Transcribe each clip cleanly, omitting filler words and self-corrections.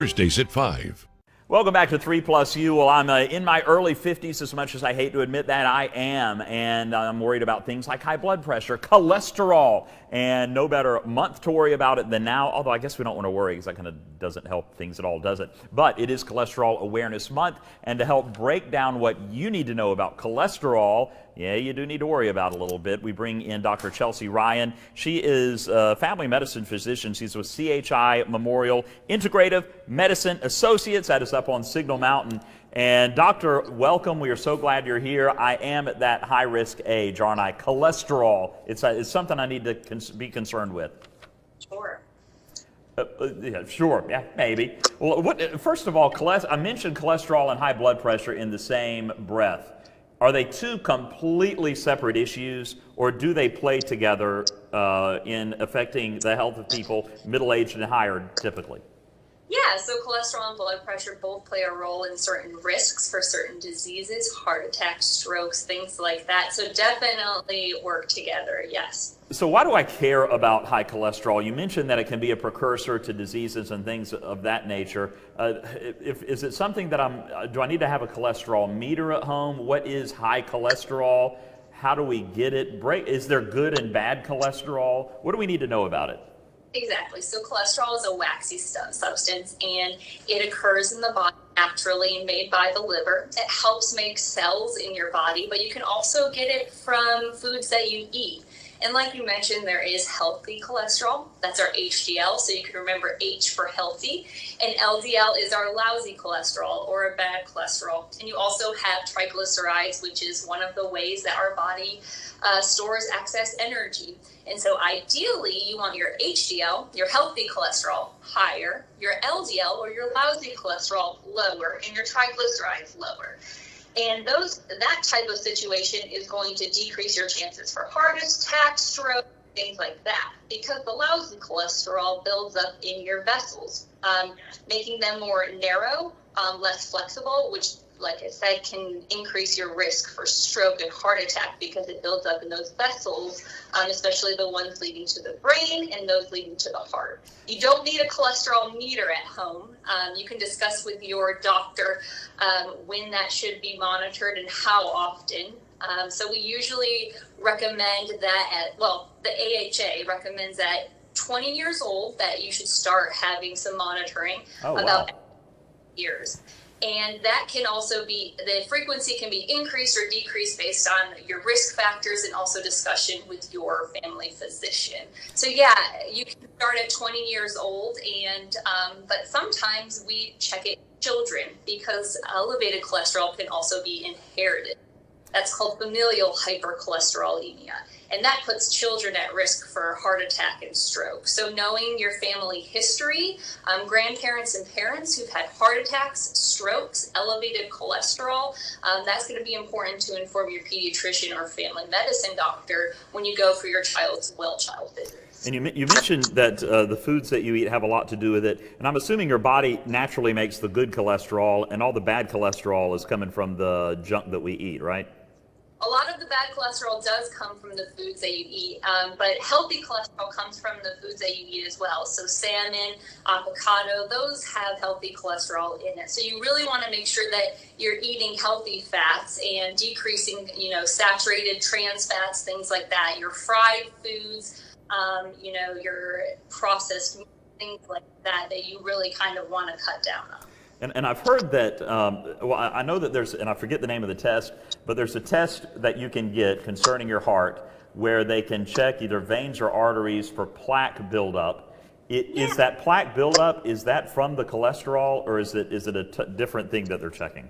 Thursdays at 5. Welcome back to 3 Plus U. Well, I'm in my early 50s, as much as I hate to admit that I am, and I'm worried about things like high blood pressure, cholesterol, and no better month to worry about it than now, although I guess we don't want to worry because that kind of doesn't help things at all, does it? But it is Cholesterol Awareness Month, and to help break down what you need to know about cholesterol, yeah, you do need to worry about it a little bit. We bring in Dr. Chelsea Ryan. She is a family medicine physician. She's with CHI Memorial Integrative Medicine Associates. That is up on Signal Mountain. And Doctor, welcome. We are so glad you're here. I am at that high-risk age, aren't I? Cholesterol. It's something I need to be concerned with. Sure. Yeah, sure. Yeah, maybe. Well, first of all, I mentioned cholesterol and high blood pressure in the same breath. Are they two completely separate issues, or do they play together in affecting the health of people middle-aged and higher typically? Yeah, so cholesterol and blood pressure both play a role in certain risks for certain diseases, heart attacks, strokes, things like that. So definitely work together, yes. So why do I care about high cholesterol? You mentioned that it can be a precursor to diseases and things of that nature. Is it something that do I need to have a cholesterol meter at home? What is high cholesterol? How do we get it? Is there good and bad cholesterol? What do we need to know about it? Exactly. So cholesterol is a waxy substance, and it occurs in the body naturally and made by the liver. It helps make cells in your body, but you can also get it from foods that you eat. And like you mentioned, there is healthy cholesterol. That's our HDL, so you can remember H for healthy. And LDL is our lousy cholesterol or a bad cholesterol. And you also have triglycerides, which is one of the ways that our body stores excess energy. And so ideally, you want your HDL, your healthy cholesterol, higher, your LDL or your lousy cholesterol lower, and your triglycerides lower. And that type of situation is going to decrease your chances for heart attack, stroke, things like that, because the lousy cholesterol builds up in your vessels, making them more narrow, less flexible, which, like I said, can increase your risk for stroke and heart attack because it builds up in those vessels, especially the ones leading to the brain and those leading to the heart. You don't need a cholesterol meter at home. You can discuss with your doctor when that should be monitored and how often. So we usually recommend that the AHA recommends at 20 years old that you should start having some monitoring about years. And that can also be, the frequency can be increased or decreased based on your risk factors and also discussion with your family physician. So yeah, you can start at 20 years old, and but sometimes we check it in children because elevated cholesterol can also be inherited. That's called familial hypercholesterolemia. And that puts children at risk for heart attack and stroke. So knowing your family history, grandparents and parents who've had heart attacks, strokes, elevated cholesterol, that's going to be important to inform your pediatrician or family medicine doctor when you go for your child's well-child visit. And you mentioned that the foods that you eat have a lot to do with it. And I'm assuming your body naturally makes the good cholesterol, and all the bad cholesterol is coming from the junk that we eat, right? A lot of the bad cholesterol does come from the foods that you eat, but healthy cholesterol comes from the foods that you eat as well. So salmon, avocado, those have healthy cholesterol in it. So you really want to make sure that you're eating healthy fats and decreasing, saturated trans fats, things like that. Your fried foods, your processed things like that you really kind of want to cut down on. And I've heard that, I know that there's, and I forget the name of the test, but there's a test that you can get concerning your heart where they can check either veins or arteries for plaque buildup. Is that plaque buildup, is that from the cholesterol, or is it a different thing that they're checking?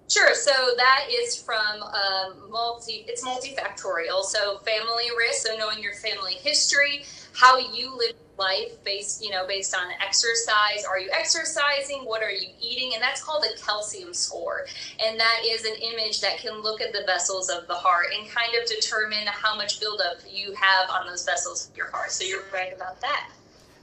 Sure. So that is from it's multifactorial. So family risk, so knowing your family history, how you live life based on exercise. Are you exercising? What are you eating? And that's called a calcium score. And that is an image that can look at the vessels of the heart and kind of determine how much buildup you have on those vessels of your heart. So you're right about that.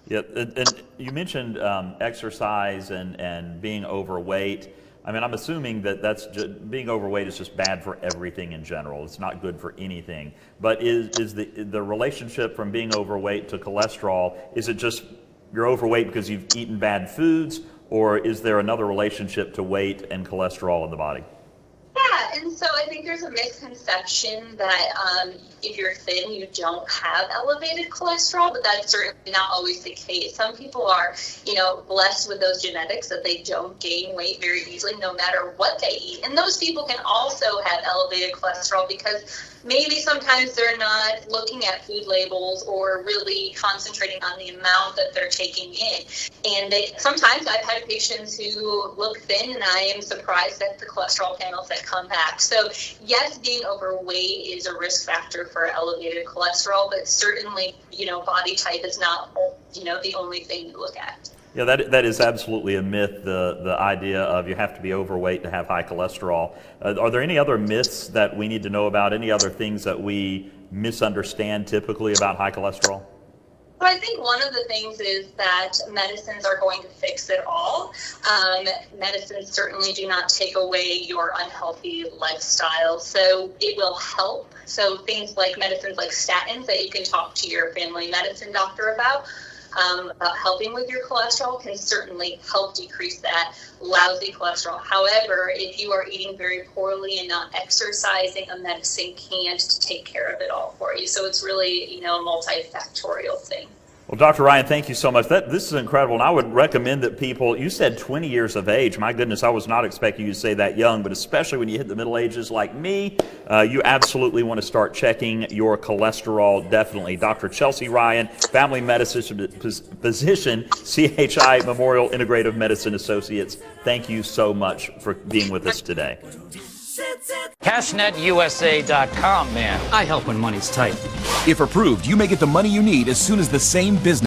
Yeah, and you mentioned exercise and being overweight. I mean, I'm assuming that being overweight is just bad for everything in general. It's not good for anything. But is the relationship from being overweight to cholesterol, is it just you're overweight because you've eaten bad foods, or is there another relationship to weight and cholesterol in the body? Yeah, and so I think there's a misconception that if you're thin, you don't have elevated cholesterol, but that's certainly not always the case. Some people are, blessed with those genetics that they don't gain weight very easily, no matter what they eat. And those people can also have elevated cholesterol because maybe sometimes they're not looking at food labels or really concentrating on the amount that they're taking in. And sometimes I've had patients who look thin, and I am surprised at the cholesterol panels that come back. So yes, being overweight is a risk factor for elevated cholesterol, but certainly, body type is not, the only thing to look at. Yeah, that is absolutely a myth, the idea of you have to be overweight to have high cholesterol. Are there any other myths that we need to know about, any other things that we misunderstand typically about high cholesterol? So I think one of the things is that medicines are going to fix it all. Medicines certainly do not take away your unhealthy lifestyle, so it will help. So things like medicines like statins that you can talk to your family medicine doctor about helping with your cholesterol can certainly help decrease that lousy cholesterol. However, if you are eating very poorly and not exercising, a medicine can't take care of it all for you. So it's really, a multifactorial thing. Well, Dr. Ryan, thank you so much. This is incredible, and I would recommend that people, you said 20 years of age. My goodness, I was not expecting you to say that young, but especially when you hit the middle ages like me, you absolutely want to start checking your cholesterol, definitely. Dr. Chelsea Ryan, family medicine physician, CHI Memorial Integrative Medicine Associates, thank you so much for being with us today. CashNetUSA.com, man. I help when money's tight. If approved, you may get the money you need as soon as the same business